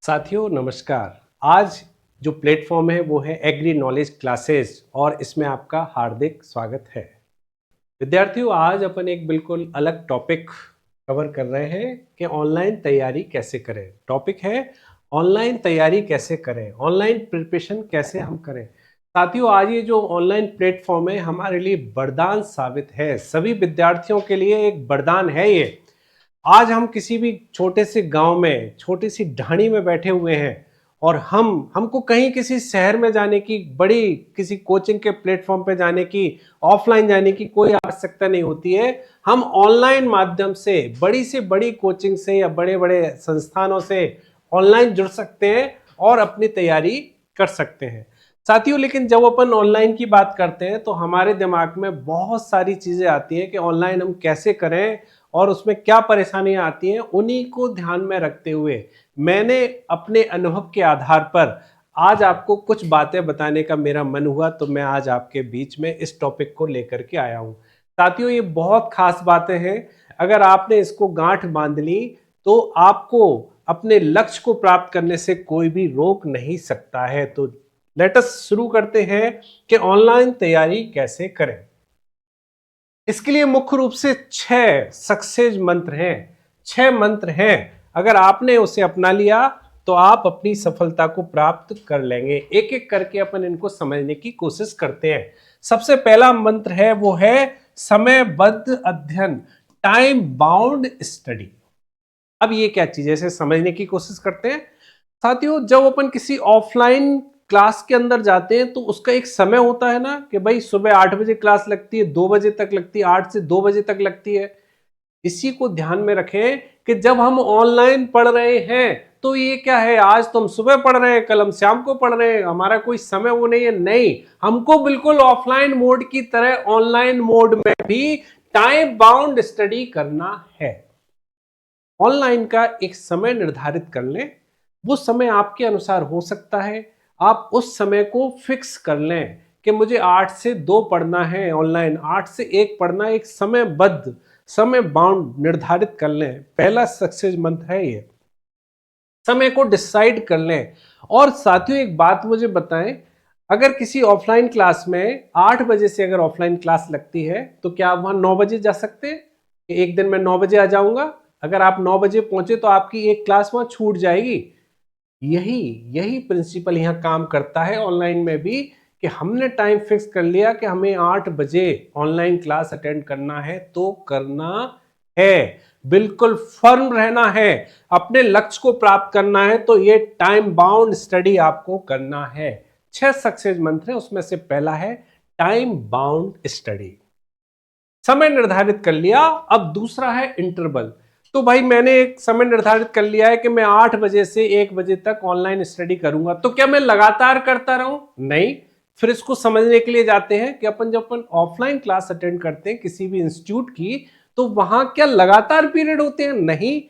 साथियों नमस्कार। आज जो प्लेटफॉर्म है वो है एग्री नॉलेज क्लासेस और इसमें आपका हार्दिक स्वागत है। विद्यार्थियों, आज अपन एक बिल्कुल अलग टॉपिक कवर कर रहे हैं कि ऑनलाइन तैयारी कैसे करें। टॉपिक है ऑनलाइन तैयारी कैसे करें, ऑनलाइन प्रिपरेशन कैसे हम करें। साथियों, आज ये जो ऑनलाइन प्लेटफॉर्म है हमारे लिए वरदान साबित है। सभी विद्यार्थियों के लिए एक वरदान है ये। आज हम किसी भी छोटे से गांव में, छोटी सी ढाणी में बैठे हुए हैं और हमको कहीं किसी शहर में जाने की, बड़ी किसी कोचिंग के प्लेटफॉर्म पे जाने की, ऑफलाइन जाने की कोई आवश्यकता नहीं होती है। हम ऑनलाइन माध्यम से बड़ी से बड़ी कोचिंग से या बड़े बड़े संस्थानों से ऑनलाइन जुड़ सकते हैं और अपनी तैयारी कर सकते हैं। साथियों, लेकिन जब अपन ऑनलाइन की बात करते हैं तो हमारे दिमाग में बहुत सारी चीजें आती हैं कि ऑनलाइन हम कैसे करें और उसमें क्या परेशानियां आती हैं। उन्हीं को ध्यान में रखते हुए मैंने अपने अनुभव के आधार पर आज आपको कुछ बातें बताने का मेरा मन हुआ, तो मैं आज आपके बीच में इस टॉपिक को लेकर के आया हूं। साथियों, ये बहुत खास बातें हैं। अगर आपने इसको गांठ बांध ली तो आपको अपने लक्ष्य को प्राप्त करने से कोई भी रोक नहीं सकता है। तो लेट अस शुरू करते हैं कि ऑनलाइन तैयारी कैसे करें। इसके लिए मुख्य रूप से 6 सक्सेस मंत्र हैं। 6 मंत्र हैं। अगर आपने उसे अपना लिया तो आप अपनी सफलता को प्राप्त कर लेंगे। एक एक करके अपन इनको समझने की कोशिश करते हैं। सबसे पहला मंत्र है वो है समयबद्ध अध्ययन, टाइम बाउंड स्टडी। अब ये क्या चीज है, इसे समझने की कोशिश करते हैं। साथियों, जब अपन किसी ऑफलाइन क्लास के अंदर जाते हैं तो उसका एक समय होता है ना कि भाई सुबह 8 बजे क्लास लगती है, 2 बजे तक लगती है, 8 से 2 बजे तक लगती है। इसी को ध्यान में रखें कि जब हम ऑनलाइन पढ़ रहे हैं तो ये क्या है, आज तो हम सुबह पढ़ रहे हैं, कल हम शाम को पढ़ रहे हैं, हमारा कोई समय वो नहीं है। नहीं, हमको बिल्कुल ऑफलाइन मोड की तरह ऑनलाइन मोड में भी टाइम बाउंड स्टडी करना है। ऑनलाइन का एक समय निर्धारित कर लें। वो समय आपके अनुसार हो सकता है। आप उस समय को फिक्स कर लें कि मुझे 8 से 2 पढ़ना है, ऑनलाइन 8 से 1 पढ़ना है। एक समयबद्ध, समय बाउंड निर्धारित कर लें। पहला सक्सेस मंत्र है ये। समय को डिसाइड कर लें। और साथियों, एक बात मुझे बताएं, अगर किसी ऑफलाइन क्लास में 8 बजे से अगर ऑफलाइन क्लास लगती है तो क्या आप वहां 9 बजे जा सकते हैं? एक दिन में 9 बजे आ जाऊंगा। अगर आप 9 बजे पहुंचे तो आपकी एक क्लास वहां छूट जाएगी। यही यही प्रिंसिपल यहां काम करता है ऑनलाइन में भी, कि हमने टाइम फिक्स कर लिया कि हमें 8 बजे ऑनलाइन क्लास अटेंड करना है तो करना है। बिल्कुल फर्म रहना है, अपने लक्ष्य को प्राप्त करना है तो ये टाइम बाउंड स्टडी आपको करना है। 6 सक्सेस मंत्र है, उसमें से पहला है टाइम बाउंड स्टडी। समय निर्धारित कर लिया। अब दूसरा है इंटरवल। तो भाई मैंने एक समय निर्धारित कर लिया है कि मैं 8 बजे से 1 बजे तक ऑनलाइन स्टडी करूंगा। तो क्या मैं लगातार करता रहूं? नहीं। फिर इसको समझने के लिए जाते हैं कि अपन जब अपन ऑफलाइन क्लास अटेंड करते हैं किसी भी इंस्टीट्यूट की, तो वहां क्या लगातार पीरियड होते हैं? नहीं।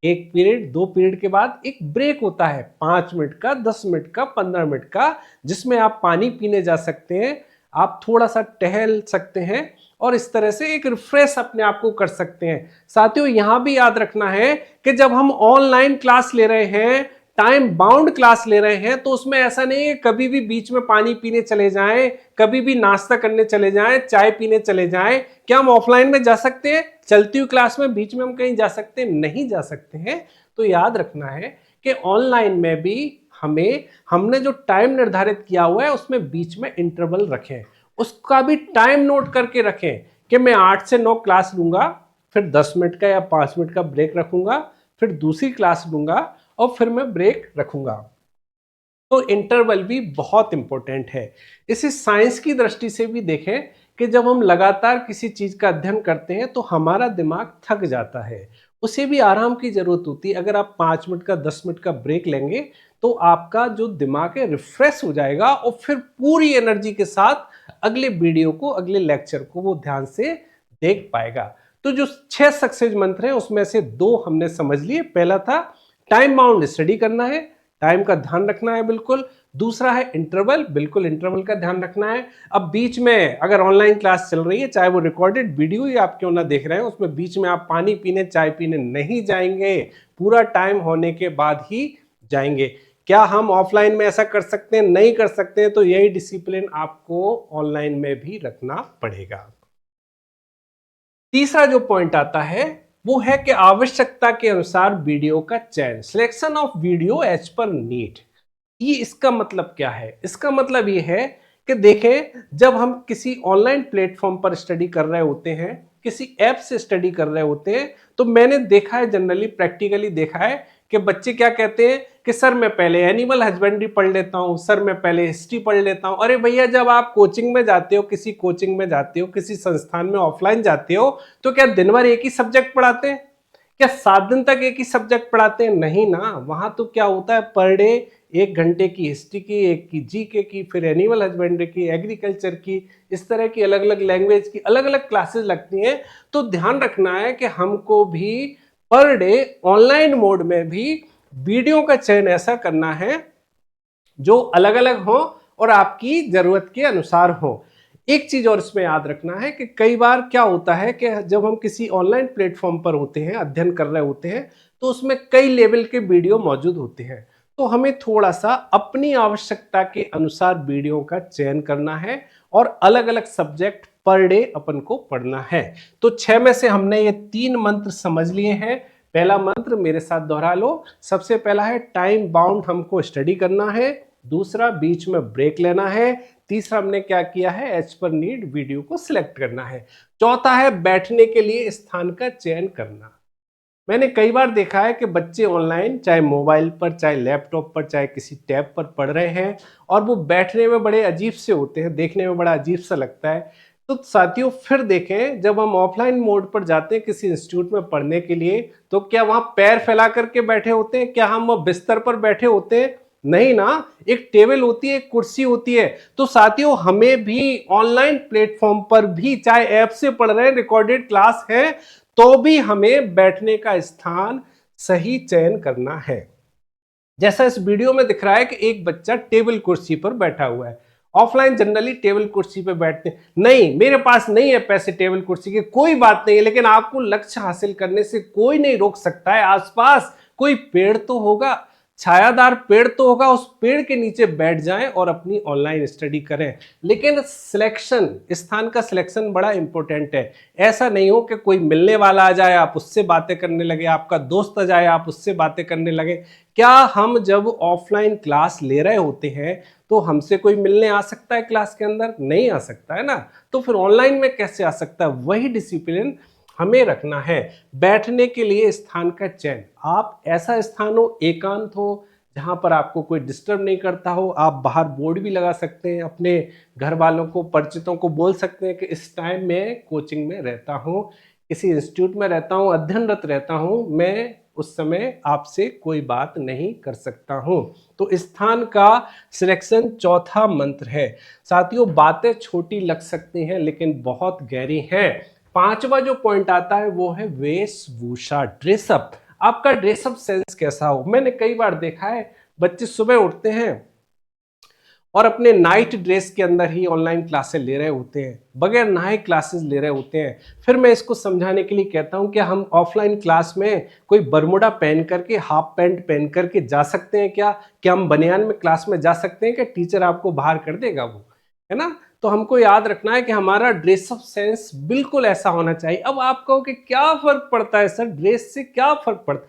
एक पीरियड, 2 पीरियड के बाद एक ब्रेक होता है, 5 मिनट का, 10 मिनट का, 15 मिनट का, जिसमें आप पानी पीने जा सकते हैं, आप थोड़ा सा टहल सकते हैं और इस तरह से एक रिफ्रेश अपने आप को कर सकते हैं। साथियों, यहां भी याद रखना है कि जब हम ऑनलाइन क्लास ले रहे हैं, टाइम बाउंड क्लास ले रहे हैं, तो उसमें ऐसा नहीं है कभी भी बीच में पानी पीने चले जाएं, कभी भी नाश्ता करने चले जाएं, चाय पीने चले जाएं। क्या हम ऑफलाइन में जा सकते हैं? चलती हुई क्लास में बीच में हम कहीं जा सकते हैं? नहीं जा सकते हैं। तो याद रखना है कि ऑनलाइन में भी हमने जो टाइम निर्धारित किया हुआ है उसमें बीच में इंटरवल रखें, उसका भी टाइम नोट करके रखें कि मैं 8 से 9 क्लास लूंगा, फिर 10 मिनट का या 5 मिनट का ब्रेक रखूंगा, फिर दूसरी क्लास लूंगा और फिर मैं ब्रेक रखूंगा। तो इंटरवल भी बहुत इंपॉर्टेंट है। इसे साइंस की दृष्टि से भी देखें कि जब हम लगातार किसी चीज का अध्ययन करते हैं तो हमारा दिमाग थक जाता है, उसे भी आराम की जरूरत होती है। अगर आप 5 मिनट का, 10 मिनट का ब्रेक लेंगे तो आपका जो दिमाग है रिफ्रेश हो जाएगा और फिर पूरी एनर्जी के साथ अगले वीडियो को, अगले लेक्चर को वो ध्यान से देख पाएगा। तो जो 6 सक्सेस मंत्र हैं उसमें से 2 हमने समझ लिए। पहला था टाइम बाउंड स्टडी करना है, टाइम का ध्यान रखना है बिल्कुल। दूसरा है इंटरवल, बिल्कुल इंटरवल का ध्यान रखना है। अब बीच में अगर ऑनलाइन क्लास चल रही है, चाहे वो रिकॉर्डेड वीडियो ही आप क्यों ना देख रहे हैं, उसमें बीच में आप पानी पीने, चाय पीने नहीं जाएंगे। पूरा टाइम होने के बाद ही जाएंगे। क्या हम ऑफलाइन में ऐसा कर सकते हैं? नहीं कर सकते हैं। तो यही डिसिप्लिन आपको ऑनलाइन में भी रखना पड़ेगा। तीसरा जो पॉइंट आता है वो है कि आवश्यकता के अनुसार वीडियो का चयन, selection of video as per need. ये इसका मतलब क्या है? इसका मतलब ये है कि देखें, जब हम किसी ऑनलाइन प्लेटफॉर्म पर स्टडी कर रहे होते हैं, किसी ऐप से स्टडी कर रहे होते हैं, तो मैंने देखा है, जनरली प्रैक्टिकली देखा है कि बच्चे क्या कहते हैं कि सर मैं पहले एनिमल हस्बेंड्री पढ़ लेता हूँ, सर मैं पहले हिस्ट्री पढ़ लेता हूँ। अरे भैया, जब आप कोचिंग में जाते हो, किसी कोचिंग में जाते हो, किसी संस्थान में ऑफलाइन जाते हो, तो क्या दिन भर एक ही सब्जेक्ट पढ़ाते हैं? क्या 7 दिन तक एक ही सब्जेक्ट पढ़ाते हैं? नहीं ना। वहां तो क्या होता है, पर डे 1 घंटे की हिस्ट्री की, एक की जीके की, फिर एनिमल हस्बेंड्री की, एग्रीकल्चर की, इस तरह की अलग अलग लैंग्वेज की अलग अलग क्लासेस लगती हैं। तो ध्यान रखना है कि हमको भी पर डे ऑनलाइन मोड में भी वीडियो का चयन ऐसा करना है जो अलग अलग हो और आपकी जरूरत के अनुसार हो। एक चीज और इसमें याद रखना है कि कई बार क्या होता है कि जब हम किसी ऑनलाइन प्लेटफॉर्म पर होते हैं, अध्ययन कर रहे होते हैं, तो उसमें कई लेवल के वीडियो मौजूद होते हैं। तो हमें थोड़ा सा अपनी आवश्यकता के अनुसार वीडियो का चयन करना है और अलग अलग सब्जेक्ट पर डे अपन को पढ़ना है। तो 6 में से हमने ये 3 मंत्र समझ लिए हैं। पहला मंत्र मेरे साथ दोहरा लो। सबसे पहला है टाइम बाउंड हमको स्टडी करना है। दूसरा, बीच में ब्रेक लेना है। तीसरा, हमने क्या किया है, एज पर नीड वीडियो को सिलेक्ट करना है। चौथा है बैठने के लिए स्थान का चयन करना। मैंने कई बार देखा है कि बच्चे ऑनलाइन, चाहे मोबाइल पर, चाहे लैपटॉप पर, चाहे किसी टैब पर पढ़ रहे हैं और वो बैठने में बड़े अजीब से होते हैं, देखने में बड़ा अजीब सा लगता है। तो साथियों, फिर देखें, जब हम ऑफलाइन मोड पर जाते हैं किसी इंस्टीट्यूट में पढ़ने के लिए, तो क्या वहां पैर फैला करके बैठे होते हैं? क्या हम बिस्तर पर बैठे होते हैं? नहीं ना। एक टेबल होती है, एक कुर्सी होती है। तो साथियों, हमें भी ऑनलाइन प्लेटफॉर्म पर भी, चाहे ऐप से पढ़ रहे हैं, रिकॉर्डेड क्लास है, तो भी हमें बैठने का स्थान सही चयन करना है। जैसा इस वीडियो में दिख रहा है कि एक बच्चा टेबल कुर्सी पर बैठा हुआ है। ऑफलाइन जनरली टेबल कुर्सी पर बैठते हैं। नहीं, मेरे पास नहीं है पैसे टेबल कुर्सी के, कोई बात नहीं है, लेकिन आपको लक्ष्य हासिल करने से कोई नहीं रोक सकता है। आसपास कोई पेड़ तो होगा, छायादार पेड़ तो होगा, उस पेड़ के नीचे बैठ जाएं और अपनी ऑनलाइन स्टडी करें। लेकिन सिलेक्शन, स्थान का सिलेक्शन बड़ा इंपॉर्टेंट है। ऐसा नहीं हो कि कोई मिलने वाला आ जाए, आप उससे बातें करने लगे, आपका दोस्त आ जाए, आप उससे बातें करने लगे। क्या हम जब ऑफलाइन क्लास ले रहे होते हैं तो हमसे कोई मिलने आ सकता है क्लास के अंदर? नहीं आ सकता है ना। तो फिर ऑनलाइन में कैसे आ सकता है? वही डिसिप्लिन हमें रखना है। बैठने के लिए स्थान का चयन, आप ऐसा स्थान हो, एकांत हो, जहां पर आपको कोई डिस्टर्ब नहीं करता हो। आप बाहर बोर्ड भी लगा सकते हैं, अपने घर वालों को, परिचितों को बोल सकते हैं कि इस टाइम में कोचिंग में रहता हूं, किसी इंस्टीट्यूट में रहता हूं, अध्ययनरत रहता हूं, मैं उस समय आपसे कोई बात नहीं कर सकता हूं। तो स्थान का सिलेक्शन चौथा मंत्र है। साथियों, बातें छोटी लग सकती हैं लेकिन बहुत गहरी हैं। पांचवा जो पॉइंट आता है वो है वेशभूषा, ड्रेसअप। आपका ड्रेसअप सेंस कैसा हो। मैंने कई बार देखा है बच्चे सुबह उठते हैं और अपने नाइट ड्रेस के अंदर ही ऑनलाइन क्लासेस ले रहे होते हैं, बगैर नहाए क्लासेस ले रहे होते हैं। फिर मैं इसको समझाने के लिए कहता हूं कि हम ऑफलाइन क्लास में कोई बरमूडा पहन करके, हाफ पैंट पहन करके जा सकते हैं क्या हम बनियान में क्लास में जा सकते हैं? क्या टीचर आपको बाहर कर देगा? वो है ना। तो हमको याद रखना है कि हमारा ड्रेसअप सेंस बिल्कुल ऐसा होना चाहिए। अब आप कहो कि क्या फर्क पड़ता है सर, ड्रेस से क्या फर्क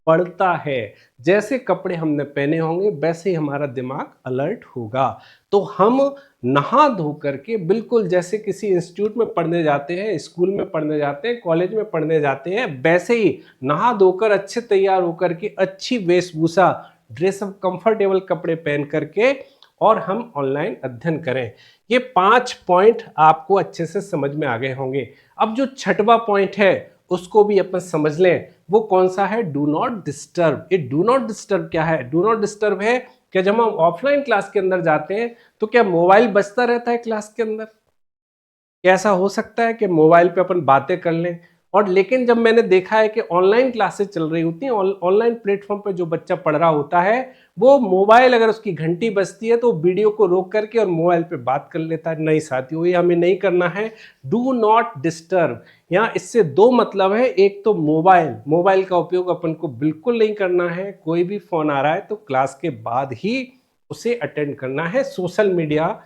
पड़ता है? जैसे कपड़े हमने पहने होंगे वैसे ही हमारा दिमाग अलर्ट होगा। तो हम नहा धो करके, बिल्कुल जैसे किसी इंस्टीट्यूट में पढ़ने जाते हैं, स्कूल में पढ़ने जाते हैं, कॉलेज में पढ़ने जाते हैं, वैसे ही नहा धोकर अच्छे तैयार होकर के, अच्छी वेशभूषा, ड्रेसअप, कंफर्टेबल कपड़े पहन करके और हम ऑनलाइन अध्ययन करें। ये 5 पॉइंट आपको अच्छे से समझ में आ गए होंगे। अब जो छठवां पॉइंट है उसको भी अपन समझ लें। वो कौन सा है? Do not disturb. ये डू नॉट डिस्टर्ब क्या है? डू नॉट डिस्टर्ब है कि जब हम ऑफलाइन क्लास के अंदर जाते हैं तो क्या मोबाइल बजता रहता है क्लास के अंदर? क्या ऐसा हो सकता है कि मोबाइल पे अपन बातें कर लें? और लेकिन जब मैंने देखा है कि ऑनलाइन क्लासेस चल रही होती हैं, ऑनलाइन प्लेटफॉर्म पे जो बच्चा पढ़ रहा होता है वो मोबाइल, अगर उसकी घंटी बजती है तो वीडियो को रोक करके और मोबाइल पे बात कर लेता है। नहीं साथियों, ये हमें नहीं करना है। डू नॉट डिस्टर्ब, यहाँ इससे दो मतलब है। एक तो मोबाइल का उपयोग अपन को बिल्कुल नहीं करना है। कोई भी फोन आ रहा है तो क्लास के बाद ही उसे अटेंड करना है। सोशल मीडिया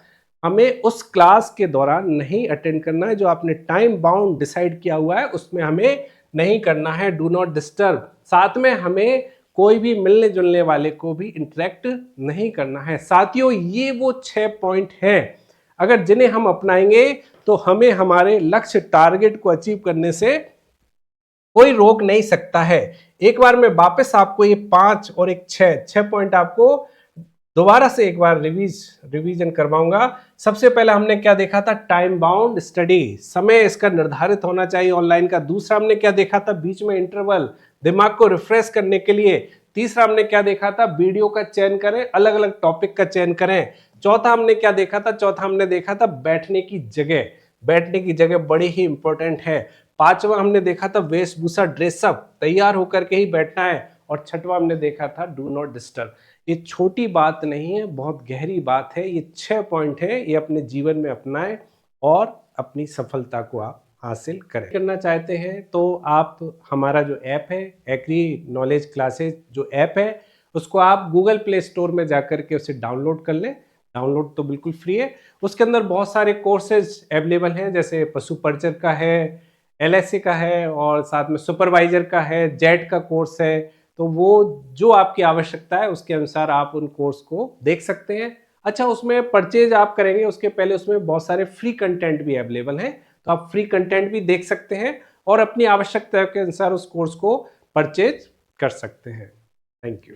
हमें उस क्लास के दौरान नहीं अटेंड करना है। जो आपने टाइम बाउंड डिसाइड किया हुआ है उसमें हमें नहीं करना है। Do not disturb. साथ में हमें कोई भी मिलने जुलने वाले को भी इंटरेक्ट नहीं करना है। साथियों, ये वो 6 पॉइंट हैं, अगर जिन्हें हम अपनाएंगे तो हमें हमारे लक्ष्य टारगेट को अचीव करने से कोई रोक नहीं सकता है। एक बार मैं वापस आपको ये 5 और एक 6 पॉइंट आपको दोबारा से एक बार रिवीजन करवाऊंगा। सबसे पहले हमने क्या देखा था? टाइम बाउंड स्टडी, समय इसका निर्धारित होना चाहिए ऑनलाइन का। दूसरा हमने क्या देखा था? बीच में इंटरवल, दिमाग को रिफ्रेश करने के लिए। तीसरा हमने क्या देखा था? वीडियो का चयन करें, अलग अलग टॉपिक का चयन करें। चौथा हमने क्या देखा था? चौथा हमने देखा था बैठने की जगह। बैठने की जगह बड़ी ही इंपॉर्टेंट है। पांचवा हमने देखा था वेशभूषा, ड्रेसअप, तैयार होकर के ही बैठना है। और छठवां हमने देखा था डू नॉट डिस्टर्ब। ये छोटी बात नहीं है, बहुत गहरी बात है। ये 6 पॉइंट है, ये अपने जीवन में अपनाएं और अपनी सफलता को आप हासिल करें। करना चाहते हैं तो आप हमारा जो ऐप है एग्री नॉलेज क्लासेस जो ऐप है उसको आप गूगल प्ले स्टोर में जाकर के उसे डाउनलोड कर लें। डाउनलोड तो बिल्कुल फ्री है। उसके अंदर बहुत सारे कोर्सेज अवेलेबल हैं, जैसे पशु परिचर का है, एलएसए का है और साथ में सुपरवाइजर का है, जेट का कोर्स है। तो वो जो आपकी आवश्यकता है उसके अनुसार आप उन कोर्स को देख सकते हैं। अच्छा, उसमें परचेज आप करेंगे उसके पहले उसमें बहुत सारे फ्री कंटेंट भी अवेलेबल हैं, तो आप फ्री कंटेंट भी देख सकते हैं और अपनी आवश्यकता के अनुसार उस कोर्स को परचेज कर सकते हैं। Thank you.